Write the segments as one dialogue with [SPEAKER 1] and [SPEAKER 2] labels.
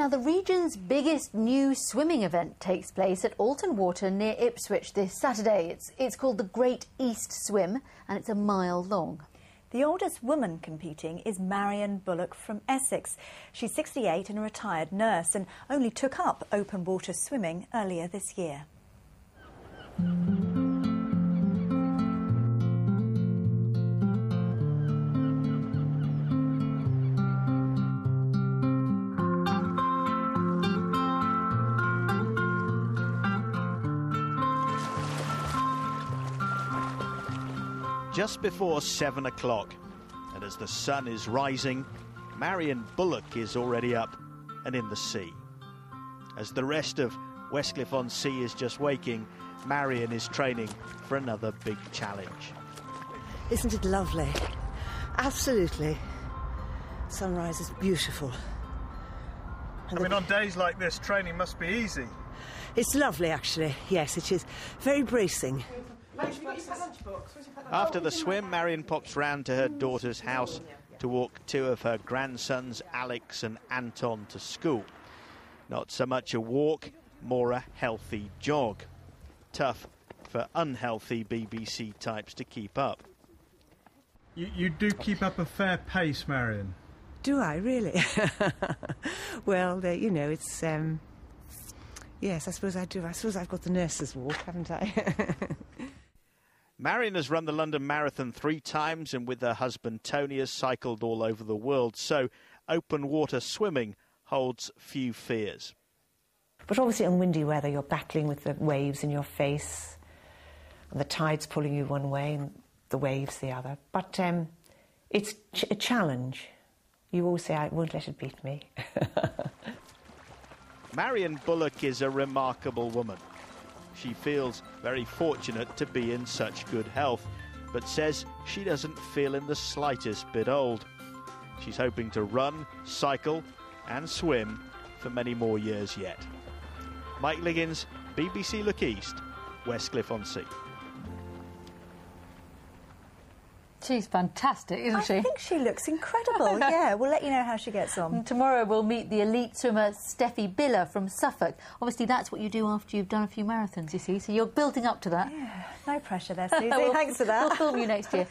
[SPEAKER 1] Now, the region's biggest new swimming event takes place at Alton Water near Ipswich this Saturday. It's called the Great East Swim, and it's a mile long.
[SPEAKER 2] The oldest woman competing is Marion Bullock from Essex. She's 68 and a retired nurse and only took up open water swimming earlier this year.
[SPEAKER 3] Just before 7 o'clock, and as the sun is rising, Marion Bullock is already up and in the sea. As the rest of Westcliff-on-Sea is just waking, Marion is training for another big challenge.
[SPEAKER 4] Isn't it lovely? Absolutely. Sunrise is beautiful.
[SPEAKER 5] I mean, on days like this, training must be easy.
[SPEAKER 4] It's lovely, actually. Yes, it is. Very bracing.
[SPEAKER 3] After the swim, Marion pops round to her daughter's house to walk two of her grandsons, Alex and Anton, to school. Not so much a walk, more a healthy jog. Tough for unhealthy BBC types to keep up.
[SPEAKER 5] You do keep up a fair pace, Marion.
[SPEAKER 4] Do I, really? Well, you know, it's... yes, I suppose I do. I suppose I've got the nurse's walk, haven't I?
[SPEAKER 3] Marion has run the London Marathon 3 times and with her husband Tony has cycled all over the world, so open water swimming holds few fears.
[SPEAKER 6] But obviously in windy weather you're battling with the waves in your face and the tide's pulling you one way and the waves the other. But it's a challenge. You always say, I won't let it beat me.
[SPEAKER 3] Marion Bullock is a remarkable woman. She feels very fortunate to be in such good health, but says she doesn't feel in the slightest bit old. She's hoping to run, cycle and swim for many more years yet. Mike Liggins, BBC Look East, Westcliff-on-Sea.
[SPEAKER 1] She's fantastic, isn't she?
[SPEAKER 2] I think she looks incredible, yeah. We'll let you know how she gets on.
[SPEAKER 1] And tomorrow we'll meet the elite swimmer Steffi Biller from Suffolk. Obviously, that's what you do after you've done a few marathons, you see, so you're building up to that.
[SPEAKER 2] Yeah, no pressure there, Susie. Thanks for that.
[SPEAKER 1] We'll film you next year.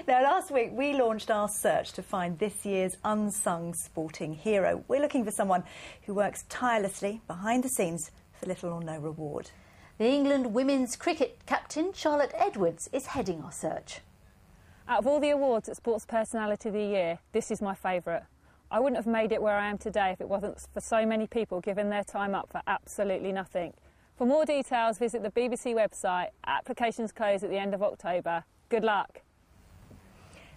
[SPEAKER 2] Now, last week we launched our search to find this year's unsung sporting hero. We're looking for someone who works tirelessly behind the scenes for little or no reward.
[SPEAKER 1] The England women's cricket captain, Charlotte Edwards, is heading our search.
[SPEAKER 7] Out of all the awards at Sports Personality of the Year, this is my favourite. I wouldn't have made it where I am today if it wasn't for so many people giving their time up for absolutely nothing. For more details, visit the BBC website. Applications close at the end of October. Good luck.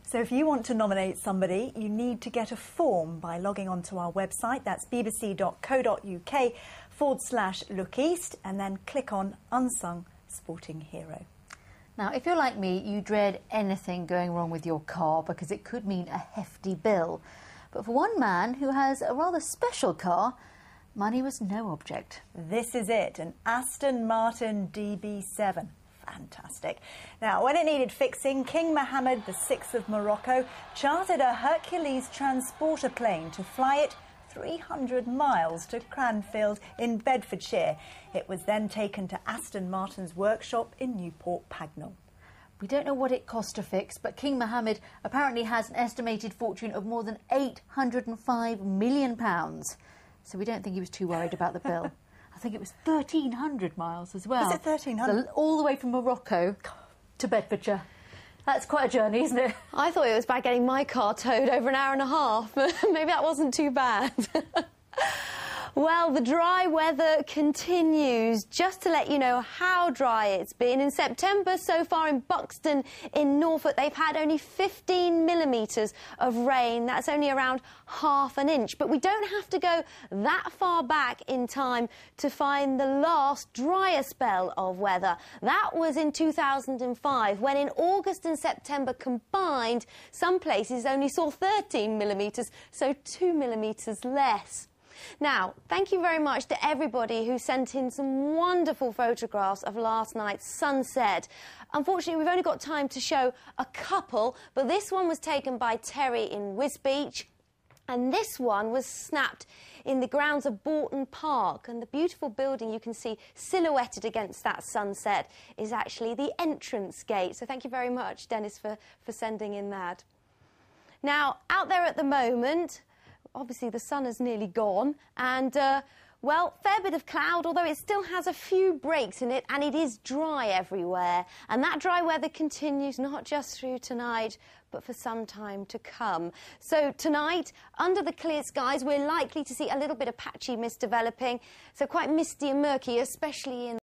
[SPEAKER 2] So if you want to nominate somebody, you need to get a form by logging onto our website. That's bbc.co.uk/lookeast and then click on Unsung Sporting Hero.
[SPEAKER 1] Now, if you're like me, you dread anything going wrong with your car because it could mean a hefty bill. But for one man who has a rather special car, money was no object.
[SPEAKER 2] This is it, an Aston Martin DB7. Fantastic. Now, when it needed fixing, King Mohammed VI of Morocco chartered a Hercules transporter plane to fly it 300 miles to Cranfield in Bedfordshire. It was then taken to Aston Martin's workshop in Newport Pagnell.
[SPEAKER 1] We don't know what it cost to fix, but King Mohammed apparently has an estimated fortune of more than £805 million. So we don't think he was too worried about the bill. I think it was 1,300 miles as well.
[SPEAKER 2] Was it 1,300?
[SPEAKER 1] So all the way from Morocco to Bedfordshire. That's quite a journey, isn't it?
[SPEAKER 8] I thought it was about getting my car towed over an hour and a half. Maybe that wasn't too bad. Well, the dry weather continues. Just to let you know how dry it's been. In September, so far in Buxton in Norfolk, they've had only 15 millimetres of rain. That's only around half an inch. But we don't have to go that far back in time to find the last drier spell of weather. That was in 2005, when in August and September combined, some places only saw 13 millimetres, so 2 millimetres less. Now, thank you very much to everybody who sent in some wonderful photographs of last night's sunset. Unfortunately, we've only got time to show a couple, but this one was taken by Terry in Wisbech. And this one was snapped in the grounds of Boughton Park, and the beautiful building you can see silhouetted against that sunset is actually the entrance gate. So thank you very much, Dennis, for sending in that. Now, out there at the moment, obviously the sun has nearly gone, and well, fair bit of cloud, although it still has a few breaks in it, and it is dry everywhere. And that dry weather continues not just through tonight, but for some time to come. So tonight, under the clear skies, we're likely to see a little bit of patchy mist developing, so quite misty and murky, especially in